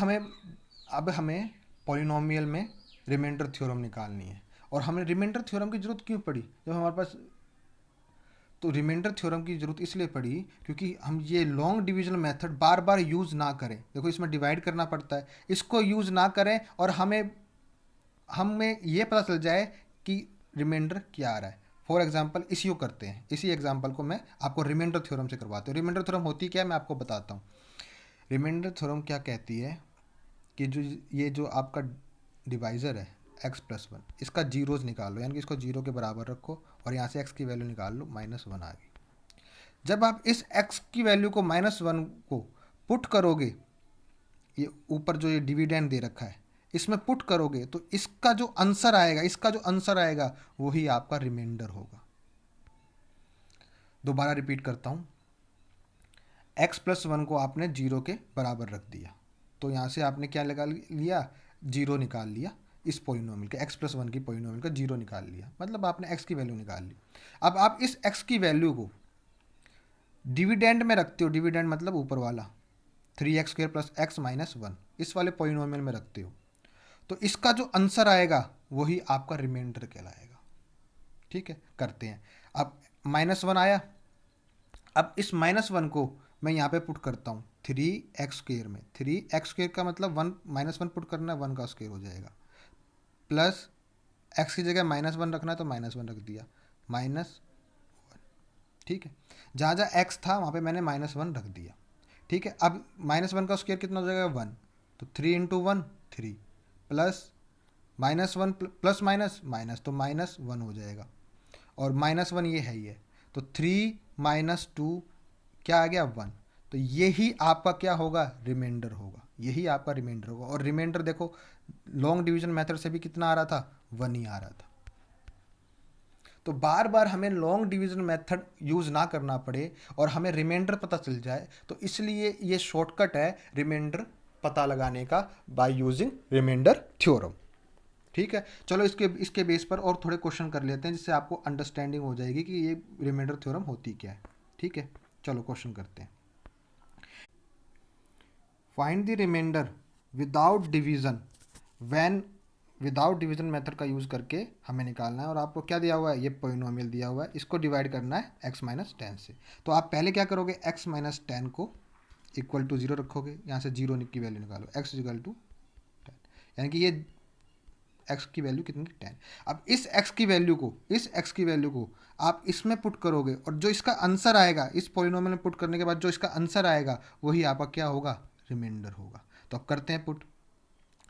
हमें पॉलिनोमियल में रिमाइंडर थ्योरम निकालनी है। और हमें रिमाइंडर थ्योरम की ज़रूरत क्यों पड़ी जब हमारे पास, तो रिमाइंडर थ्योरम की ज़रूरत इसलिए पड़ी क्योंकि हम ये लॉन्ग डिविजन मेथड बार बार यूज़ ना करें। देखो इसमें डिवाइड करना पड़ता है, इसको यूज़ ना करें और हमें ये पता चल जाए कि रिमाइंडर क्या आ रहा है। फॉर एग्जांपल इसी को करते हैं, इसी एग्जांपल को मैं आपको रिमाइंडर थ्योरम से करवाता हूँ। रिमाइंडर थ्योरम होती क्या है मैं आपको बताता हूँ। रिमाइंडर थ्योरम क्या कहती है कि ये जो आपका डिवाइज़र है x+1, इसका जीरोज़ निकाल लो, यानी कि इसको 0 के बराबर रखो और यहाँ से x की वैल्यू निकाल लो, -1 आ गई। जब आप इस x की वैल्यू को -1 को पुट करोगे, ये ऊपर जो ये डिविडेंड दे रखा है इसमें पुट करोगे, तो इसका जो आंसर आएगा वही आपका रिमाइंडर होगा। दोबारा रिपीट करता हूँ, x+1 को आपने 0 के बराबर रख दिया, तो यहाँ से आपने क्या लगा लिया, 0 निकाल लिया। इस पॉलिनोमियल के x+1 की पॉलिनोमियल का 0 निकाल लिया, मतलब आपने x की वैल्यू निकाल ली। अब आप इस x की वैल्यू को डिविडेंड में रखते हो, डिविडेंड मतलब ऊपर वाला 3x² + x - 1, इस वाले पॉलिनोमियल में रखते हो, तो इसका जो आंसर आएगा वही आपका रिमाइंडर कहलाएगा, ठीक है। करते हैं, अब -1 आया, अब इस -1 को मैं यहाँ पे पुट करता हूँ 3x² में। 3x² का मतलब 1 -1 पुट करना है, 1 का स्क्वायर हो जाएगा, प्लस x की जगह -1 रखना है तो -1 रख दिया, -1, ठीक है। जहाँ जहाँ x था वहाँ पे मैंने -1 रख दिया, ठीक है। अब -1 का स्क्वायर कितना हो जाएगा 1, तो 3 × 1 3, प्लस -1 प्लस माइनस माइनस तो -1 हो जाएगा, और -1 ये है ही है, तो 3 - 2 क्या आ गया 1। तो यही आपका क्या होगा, रिमाइंडर होगा, यही आपका रिमाइंडर होगा। और रिमाइंडर देखो लॉन्ग डिवीजन मेथड से भी कितना आ रहा था, 1 ही आ रहा था। तो बार बार हमें लॉन्ग डिवीजन मेथड यूज़ ना करना पड़े और हमें रिमाइंडर पता चल जाए, तो इसलिए ये शॉर्टकट है रिमाइंडर पता लगाने का बाय यूजिंग रिमाइंडर थ्योरम। ठीक है, चलो इसके इसके बेस पर और थोड़े क्वेश्चन कर लेते हैं जिससे आपको अंडरस्टैंडिंग हो जाएगी कि ये रिमाइंडर थ्योरम होती क्या है। ठीक है, चलो क्वेश्चन करते हैं। Find the remainder without division when, without division method का यूज़ करके हमें निकालना है। और आपको क्या दिया हुआ है, ये पॉलिनोमियल दिया हुआ है, इसको डिवाइड करना है x-10 से। तो आप पहले क्या करोगे, x-10 को इक्वल टू 0 रखोगे, यहाँ से 0 की वैल्यू निकालो, x इक्वल टू 10, यानी कि ये x की वैल्यू कितनी, 10। अब इस x की वैल्यू को, इस x की वैल्यू को आप इसमें पुट करोगे और जो इसका आंसर आएगा, इस पॉलिनोमियल में पुट करने के बाद जो इसका आंसर आएगा वही आपका क्या होगा, रिमाइंडर होगा। तो अब करते हैं पुट,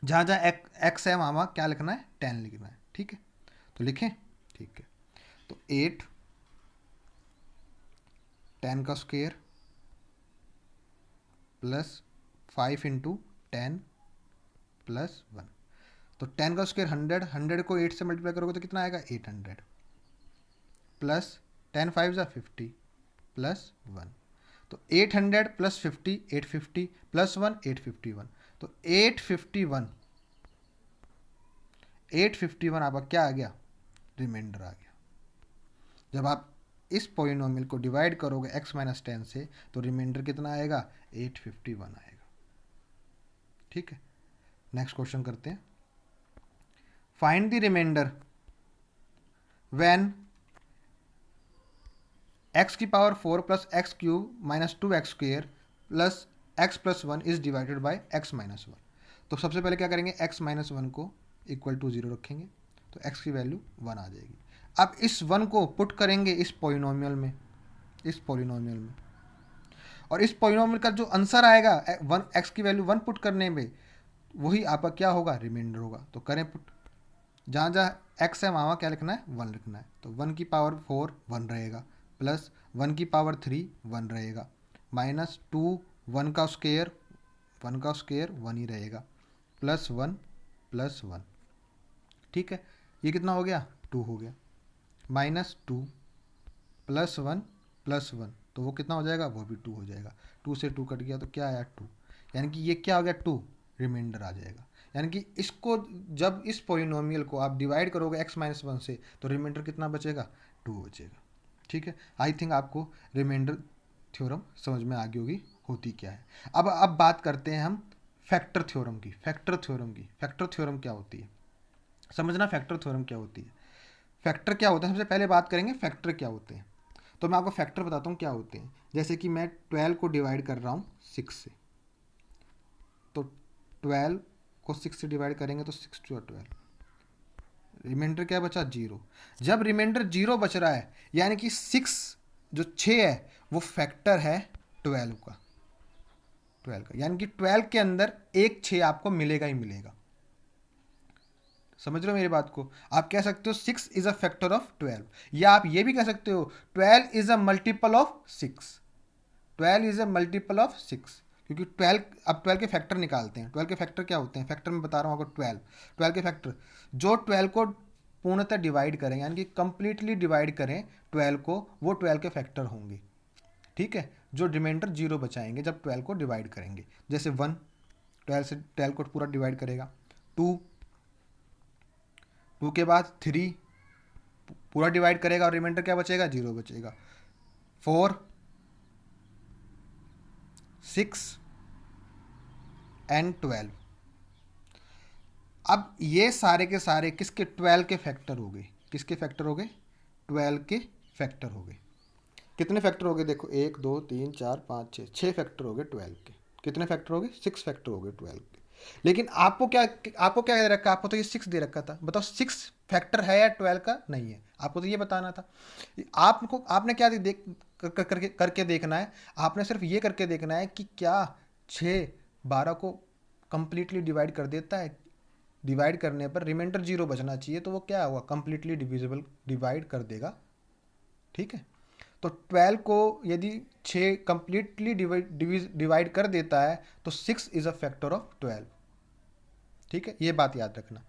जहाँ जहाँ एक्स है वहाँ क्या लिखना है, 10 लिखना है। ठीक है, तो लिखें, ठीक है। तो 8 10 का स्क्वायर प्लस 5 इंटू 10 प्लस 1। तो 10 का स्क्वायर 100, 100 को 8 से मल्टीप्लाई करोगे तो कितना आएगा, 800 प्लस 10 5 ज़ा 50 प्लस 1। तो 800 प्लस 50 850 प्लस 1 851। तो 851 आपका क्या आ गया, रिमाइंडर आ गया। जब आप इस पॉलिनोमियल को डिवाइड करोगे x-10 से तो रिमाइंडर कितना आएगा, 851 आएगा। ठीक है, नेक्स्ट क्वेश्चन करते हैं। Find the remainder when x की power 4 plus x cube minus 2x square plus x plus 1 is divided by x-1। तो सबसे पहले क्या करेंगे, x-1 को इक्वल टू 0 रखेंगे, तो x की वैल्यू 1 आ जाएगी। अब इस 1 को पुट करेंगे इस पॉलिनोमियल में, इस पॉलिनोमियल में, और इस पॉलिनोमियल का जो आंसर आएगा 1, x की वैल्यू 1 पुट करने में, वही आपका क्या होगा, रिमाइंडर होगा। तो करें पुट, जहाँ जहाँ x है वहाँ क्या लिखना है, 1 लिखना है। तो 1 की पावर 4 1 रहेगा, प्लस 1 की पावर 3 1 रहेगा, माइनस 2 1 का स्क्वायर 1 ही रहेगा, प्लस 1 प्लस 1। ठीक है, ये कितना हो गया, 2 हो गया, माइनस 2 प्लस 1 प्लस 1, तो वो कितना हो जाएगा, वो भी 2 हो जाएगा। 2 से 2 कट गया तो क्या आया, 2, यानी कि ये क्या हो गया, 2 रिमाइंडर आ जाएगा। यानी कि इसको जब इस पॉलिनोमियल को आप डिवाइड करोगे x-1 से तो रिमाइंडर कितना बचेगा, 2 बचेगा। ठीक है, आई थिंक आपको रिमाइंडर थ्योरम समझ में आ गई होगी होती क्या है। अब बात करते हैं हम फैक्टर थ्योरम की। फैक्टर थ्योरम क्या होती है, समझना फैक्टर थ्योरम क्या होती है। फैक्टर क्या होता है, सबसे पहले बात करेंगे फैक्टर क्या होते हैं। तो मैं आपको फैक्टर बताता हूँ क्या होते हैं। जैसे कि मैं 12 को डिवाइड कर रहा हूँ 6 से, तो 12 को 6 से डिवाइड करेंगे तो 6 × 12, रिमाइंडर क्या बचा, 0। जब रिमाइंडर 0 बच रहा है यानी कि 6 जो 6 है वो फैक्टर है 12 का, यानी कि 12 के अंदर एक 6 आपको मिलेगा ही मिलेगा। समझ रहे हो मेरी बात को, आप कह सकते हो 6 इज अ फैक्टर ऑफ 12, या आप ये भी कह सकते हो 12 is a multiple of 6, 12 is a multiple of 6, क्योंकि 12, अब 12 के फैक्टर निकालते हैं। 12 के फैक्टर क्या होते हैं, फैक्टर में बता रहा हूँ आपको। 12 के फैक्टर जो 12 को पूर्णतः डिवाइड करें, यानी कि कंप्लीटली डिवाइड करें 12 को, वो 12 के फैक्टर होंगे। ठीक है, जो रिमाइंडर 0 बचाएंगे जब 12 को डिवाइड करेंगे। जैसे 1 12 को पूरा डिवाइड करेगा, 2 के बाद 3 पूरा डिवाइड करेगा और रिमाइंडर क्या बचेगा, 0 बचेगा। 4 6 एंड 12। अब ये सारे के सारे किसके, 12 के फैक्टर हो गए। किसके फैक्टर हो गए, 12 के फैक्टर हो गए। कितने फैक्टर हो गए, देखो 1 2 3 4 5 6, 6 फैक्टर हो गए 12 के। कितने फैक्टर हो गए, 6 फैक्टर हो गए 12 के। लेकिन आपको क्या दे रखा, आपको तो ये 6 दे रखा था। बताओ 6 फैक्टर है या 12 का, नहीं है, आपको तो ये बताना था। आपने क्या करके देखना है, आपने सिर्फ ये करके देखना है कि क्या 6 12 को कंप्लीटली डिवाइड कर देता है। डिवाइड करने पर रिमाइंडर 0 बचना चाहिए, तो वो क्या हुआ, कंप्लीटली डिविजिबल डिवाइड कर देगा ठीक है। तो 12 को यदि 6 कंप्लीटली डिवाइड कर देता है तो 6 इज अ फैक्टर ऑफ 12। ठीक है, ये बात याद रखना।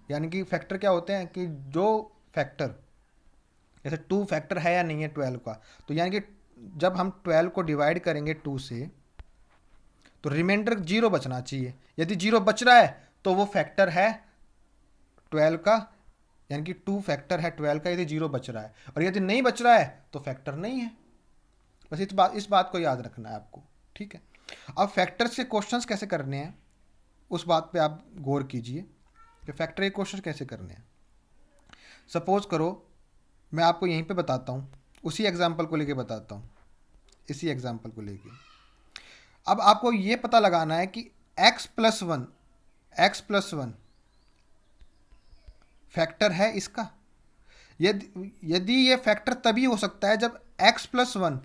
यानी कि फैक्टर क्या होते हैं कि जो फैक्टर, जैसे 2 फैक्टर है या नहीं है 12 का, तो यानी कि जब हम 12 को डिवाइड करेंगे 2 से तो रिमाइंडर 0 बचना चाहिए। यदि 0 बच रहा है तो वो फैक्टर है 12 का, यानी कि 2 फैक्टर है 12 का यदि 0 बच रहा है, और यदि नहीं बच रहा है तो फैक्टर नहीं है। बस इस बात को याद रखना है आपको। ठीक है, अब फैक्टर्स के क्वेश्चंस कैसे करने हैं उस बात पे आप गौर कीजिए कि फैक्टर के क्वेश्चन कैसे करने हैं। सपोज करो मैं आपको यहीं पे बताता हूँ, उसी एग्जाम्पल को लेके बताता हूँ, इसी एग्जाम्पल को लेके। अब आपको ये पता लगाना है कि x+1 फैक्टर है इसका। यदि ये फैक्टर तभी हो सकता है जब x+1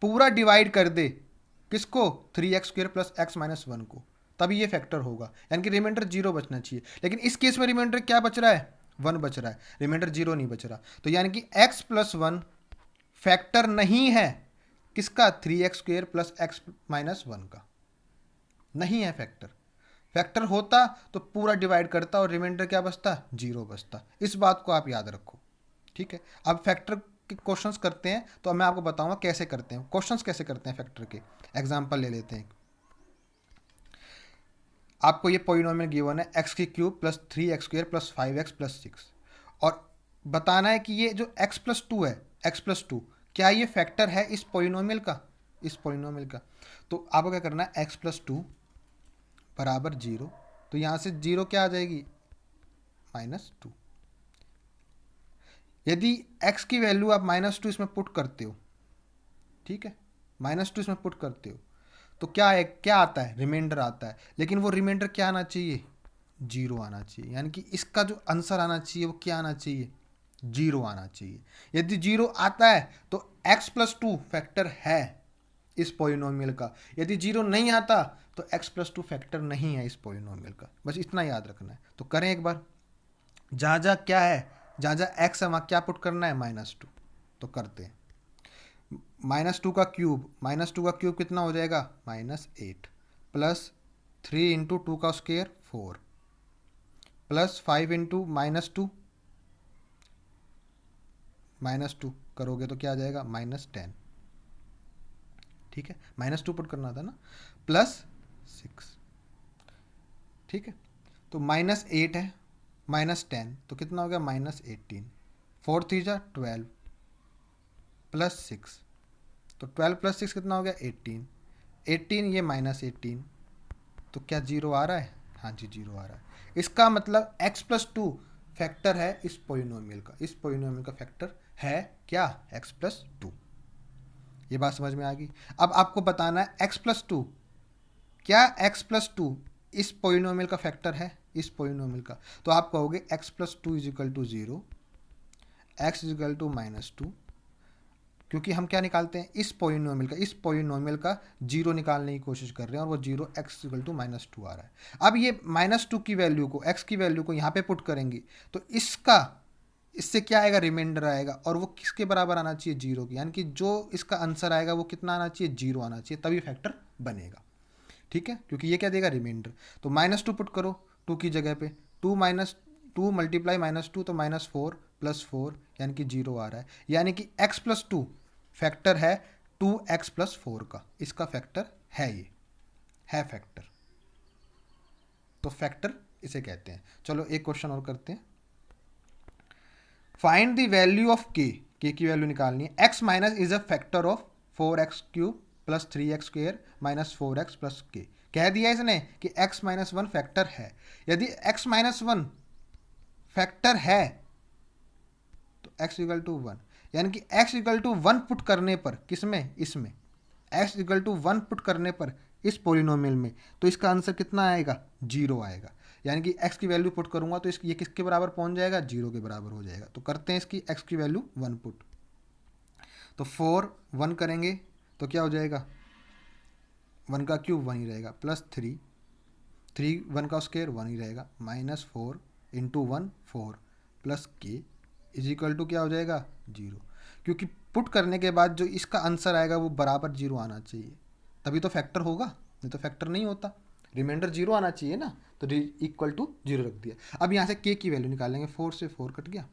पूरा डिवाइड कर दे किसको, 3x² प्लस x-1 को, तभी ये फैक्टर होगा। यानी कि रिमाइंडर 0 बचना चाहिए, लेकिन इस केस में रिमाइंडर क्या बच रहा है, 1 बच रहा है, रिमाइंडर 0 नहीं बच रहा। तो यानी कि x+1 फैक्टर नहीं है किसका, 3x² प्लस x-1 का, नहीं है फैक्टर। फैक्टर होता तो पूरा डिवाइड करता और रिमाइंडर क्या बचता, 0 बचता। इस बात को आप याद रखो। ठीक है, अब फैक्टर के क्वेश्चंस करते हैं, तो मैं आपको बताऊंगा कैसे करते हैं क्वेश्चंस, कैसे करते हैं फैक्टर के। एग्जांपल ले लेते हैं। आपको ये पॉलिनोमियल गिवन है x³ plus 3x² plus 5x plus 6, और बताना है कि ये जो x+2 है, x+2 क्या ये फैक्टर है इस पॉलिनोमियल का, इस पॉलिनोमियल का। तो आपको क्या करना है, x+2 बराबर 0, तो यहाँ से 0 क्या आ जाएगी, -2। यदि x की वैल्यू आप -2 इसमें पुट करते हो, ठीक है, -2 इसमें पुट करते हो, तो क्या है, क्या आता है, रिमाइंडर आता है। लेकिन वो रिमाइंडर क्या आना चाहिए, 0 आना चाहिए। यानी कि इसका जो आंसर आना चाहिए वो क्या आना चाहिए, 0 आना चाहिए। यदि 0 आता है तो x+2 फैक्टर है इस पॉलिनोमियल का। यदि 0 नहीं आता तो x+2 फैक्टर नहीं है इस पॉलिनोमियल का। बस इतना याद रखना है। तो करें एक बार, जहाँ जहाँ क्या है, जहाँ जहाँ x है वहाँ क्या पुट करना है, -2। तो करते हैं, -2 का क्यूब, -2 का क्यूब कितना हो जाएगा, -8 प्लस 3 इंटू 2 का स्क्वायर 4 प्लस 5 इंटू -2, -2 करोगे तो क्या आ जाएगा, -10। ठीक है, -2 पुट करना था ना, प्लस 6। ठीक है, तो -8 है, -10 तो कितना हो गया, -18। 4 3 जा 12 प्लस 6, तो 12 प्लस 6 कितना हो गया, 18। 18 ये -18, तो क्या 0 आ रहा है, हाँ जी 0 आ रहा है। इसका मतलब x+2 फैक्टर है इस पॉलिनोमियल का, इस पॉलिनोमियल का फैक्टर है क्या, x+2। ये बात समझ में आ गई। अब आपको बताना है x+2, क्या x+2 इस पॉलिनोमियल का फैक्टर है, इस पॉलिनोमियल का। तो आप कहोगे x+2 is equal to 0, x is equal to -2, क्योंकि हम क्या निकालते हैं, इस पॉलिनोमियल का 0 निकालने की कोशिश कर रहे हैं, और वो 0 x इक्वल टू -2 आ रहा है। अब ये -2 की वैल्यू को, x की वैल्यू को यहाँ पे पुट करेंगे तो इससे क्या आएगा, रिमाइंडर आएगा, और वो किसके बराबर आना चाहिए, 0 की। यानी कि जो इसका आंसर आएगा वो कितना आना चाहिए, 0 आना चाहिए, तभी फैक्टर बनेगा। ठीक है, क्योंकि ये क्या देगा, रिमाइंडर। तो -2 पुट करो 2 की जगह पे, 2 मल्टीप्लाई -2 तो -4 प्लस 4, यानी कि 0 आ रहा है। यानी कि x+2 फैक्टर है 2x प्लस 4 का, इसका फैक्टर है, ये है फैक्टर। तो फैक्टर इसे कहते हैं। चलो एक क्वेश्चन और करते हैं। Find the value of k की वैल्यू निकालनी है। x minus is a factor of 4x³ plus 3x² minus 4x plus k। कह दिया इसने कि x-1 फैक्टर है। यदि x-1 फैक्टर है तो x इक्वल टू 1, यानी कि x इक्वल टू 1 पुट करने पर, किसमें, इसमें x इक्वल टू 1 पुट करने पर इस पोलिनोमियल में, तो इसका आंसर कितना आएगा, 0 आएगा। यानी कि x की वैल्यू पुट करूंगा तो ये किसके बराबर पहुंच जाएगा, 0 के बराबर हो जाएगा। तो करते हैं इसकी x की वैल्यू 1 पुट। तो 4 1 करेंगे तो क्या हो जाएगा, 1 का क्यूब 1 ही रहेगा, प्लस 3 1 का स्क्वायर 1 ही रहेगा, -4 into 1 4 plus k is equal to क्या हो जाएगा, 0, क्योंकि पुट करने के बाद जो इसका आंसर आएगा वो बराबर 0 आना चाहिए, तभी तो फैक्टर होगा, नहीं तो फैक्टर नहीं होता। रिमाइंडर 0 आना चाहिए ना, तो इक्वल टू 0 रख दिया। अब यहाँ से के की वैल्यू निकालेंगे, 4 से 4 कट गया,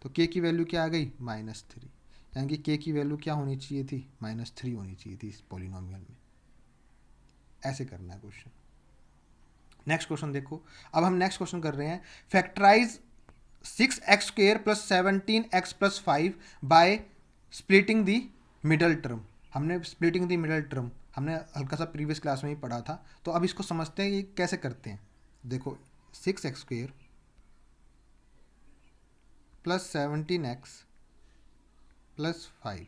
तो के की वैल्यू क्या आ गई, -3, यानी कि के की वैल्यू क्या होनी चाहिए थी, -3 होनी चाहिए थी इस पॉलिनोमियल में। ऐसे करना है क्वेश्चन। नेक्स्ट क्वेश्चन देखो, अब हम नेक्स्ट क्वेश्चन कर रहे हैं, factorise 6x² + 17x + 5 by splitting the middle term. हमने स्प्लिटिंग दी मिडल टर्म हमने हल्का सा प्रीवियस क्लास में ही पढ़ा था, तो अब इसको समझते हैं कि कैसे करते हैं। देखो 6x² + 17x + 5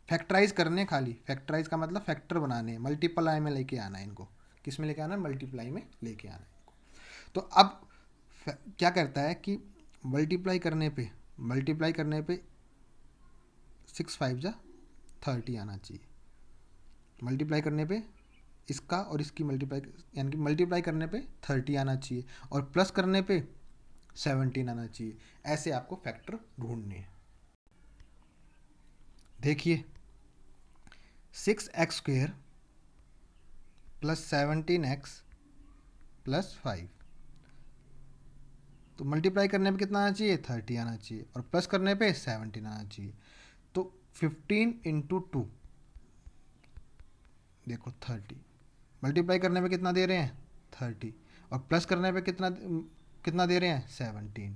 फैक्टराइज करने, खाली फैक्टराइज का मतलब फैक्टर बनाने, मल्टीप्लाई में लेके आना है इनको। किस में लेके आना है, मल्टीप्लाई में लेके आना है इनको। तो अब क्या करता है कि मल्टीप्लाई करने पे 6 5 जा 30 आना चाहिए। मल्टीप्लाई करने पे इसका और इसकी मल्टीप्लाई, यानी कि मल्टीप्लाई करने पे 30 आना चाहिए और प्लस करने पे 17 आना चाहिए। ऐसे आपको फैक्टर ढूंढने हैं। देखिए 6x² + 17x + 5, तो मल्टीप्लाई करने पे कितना आना चाहिए, 30 आना चाहिए और प्लस करने पे 17 आना चाहिए। तो 15 × 2, देखो 30, मल्टीप्लाई करने पे कितना दे रहे हैं, 30, और प्लस करने पे कितना दे रहे हैं, 17।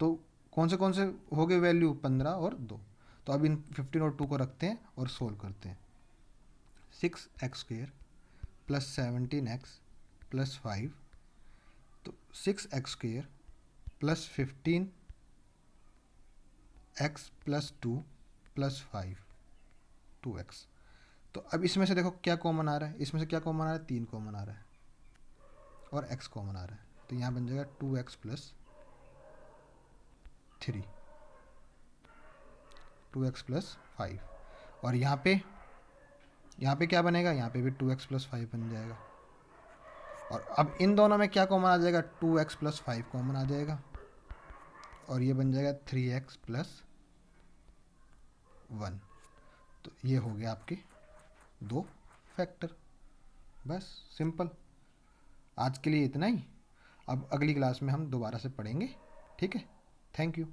तो कौन से हो गए वैल्यू, 15 और 2। तो अब इन 15 और 2 को रखते हैं और सोल्व करते हैं। 6x² + 17x + 5, तो 6x² + 15x + 2 + 5, 2x। तो अब इसमें से देखो क्या कॉमन आ रहा है, इसमें से क्या कॉमन आ रहा है, 3 कॉमन आ रहा है और x कॉमन आ रहा है, तो यहाँ बन जाएगा 2x + 3, 2x + 5। और यहाँ पे क्या बनेगा, यहाँ पे भी 2x + 5 बन जाएगा। और अब इन दोनों में क्या कॉमन आ जाएगा, 2x + 5 कॉमन आ जाएगा और ये बन जाएगा 3x + 1। तो ये हो गया आपके 2 फैक्टर। बस सिंपल। आज के लिए इतना ही। अब अगली क्लास में हम दोबारा से पढ़ेंगे। ठीक है, थैंक यू।